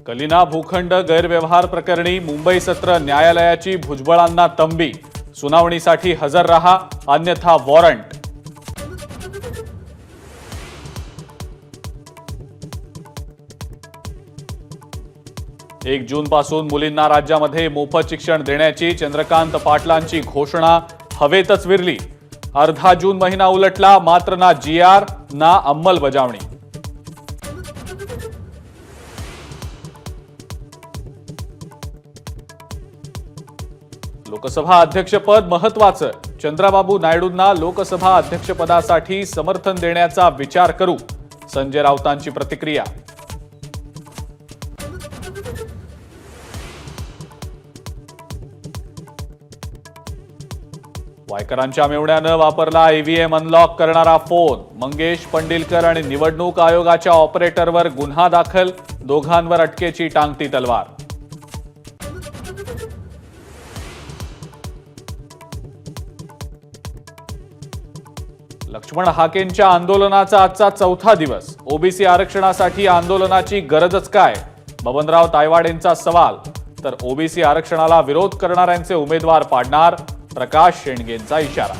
कलिना भूखंड गैरव्यवहार प्रकरणी मुंबई सत्र न्यायालयाची भुजबळांना तंबी, सुनावणीसाठी हजर रहा अन्यथा वॉरंट। 1 जूनपासून मुलींना राज्यामध्ये मोफत शिक्षण देण्याची चंद्रकांत पाटलांची घोषणा हवेतच विरली। अर्धा जून महिना उलटला मात्र ना GR ना अंमलबजावणी। लोकसभा अध्यक्षपद महत्वाचं, चंद्रबाबू नायडूंना लोकसभा अध्यक्षपदासाठी समर्थन देण्याचा विचार करू, संजय राऊतांची प्रतिक्रिया। वायकरांच्या मेव्हण्यानं वापरला EVM अनलॉक करणारा फोन, मंगेश पंडिलकर आणि निवडणूक आयोगाच्या ऑपरेटरवर गुन्हा दाखल, दोघांवर अटकेची टांगती तलवार। लक्ष्मण हाकेंच्या आंदोलनाचा आजचा चौथा दिवस, ओबीसी आरक्षणासाठी आंदोलनाची गरजच काय, बबनराव तायवाडेंचा सवाल, तर ओबीसी आरक्षणाला विरोध करणाऱ्यांचे उमेदवार पाडणार, प्रकाश शेंडगेंचा इशारा।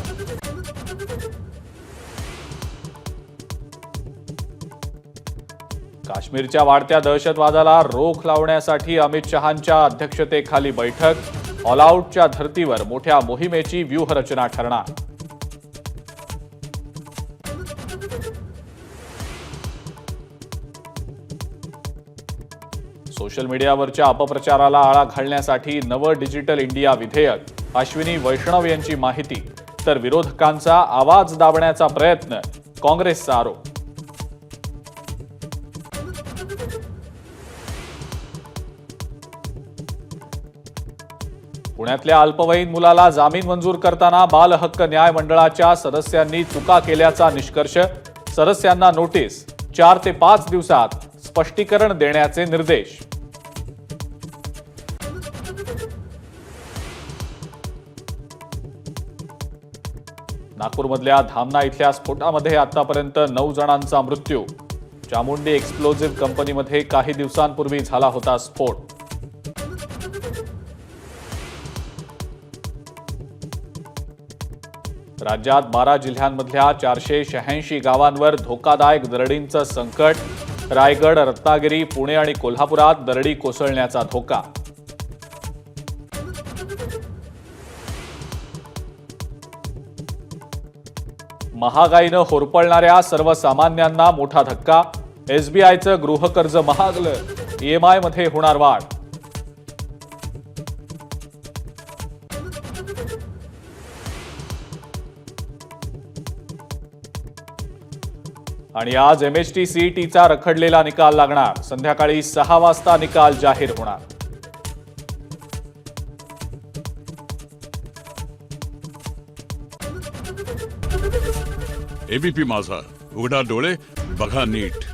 काश्मीरच्या वाढत्या दहशतवादाला रोख लावण्यासाठी अमित शहांच्या अध्यक्षतेखाली बैठक, ऑल आऊटच्या धर्तीवर मोठ्या मोहिमेची व्यूहरचना ठरणार। सोशल मीडियावरच्या अपप्रचाराला आळा घालण्यासाठी नवं डिजिटल इंडिया विधेयक, अश्विनी वैष्णव यांची माहिती, तर विरोधकांचा आवाज दाबण्याचा प्रयत्न, काँग्रेसचा आरोप। पुण्यातल्या अल्पवयीन मुलाला जामीन मंजूर करताना बाल हक्क न्याय मंडळाच्या सदस्यांनी चुका केल्याचा निष्कर्ष, सदस्यांना नोटीस, 4 ते 5 दिवसात स्पष्टीकरण देण्याचे निर्देश। नागपूरमधल्या धामणा इथल्या स्फोटामध्ये आतापर्यंत 9 जणांचा मृत्यू, चामुंडी एक्सप्लोजिव्ह कंपनीमध्ये काही दिवसांपूर्वी झाला होता स्फोट। राज्यात 12 जिल्ह्यांमधल्या 486 गावांवर धोकादायक दरडींचं संकट, रायगड, रत्नागिरी, पुणे आणि कोल्हापुरात दरडी कोसळण्याचा धोका। महागाईनं होरपळणाऱ्या सर्वसामान्यांना मोठा धक्का, SBIचं गृहकर्ज महागलं, EMI मध्ये होणार वाढ। आणि आज MHT CETचा रखडलेला निकाल लागणार, संध्याकाळी 6 वाजता निकाल जाहीर होणार। ABP माझा, उघडा डोळे बघा नीट।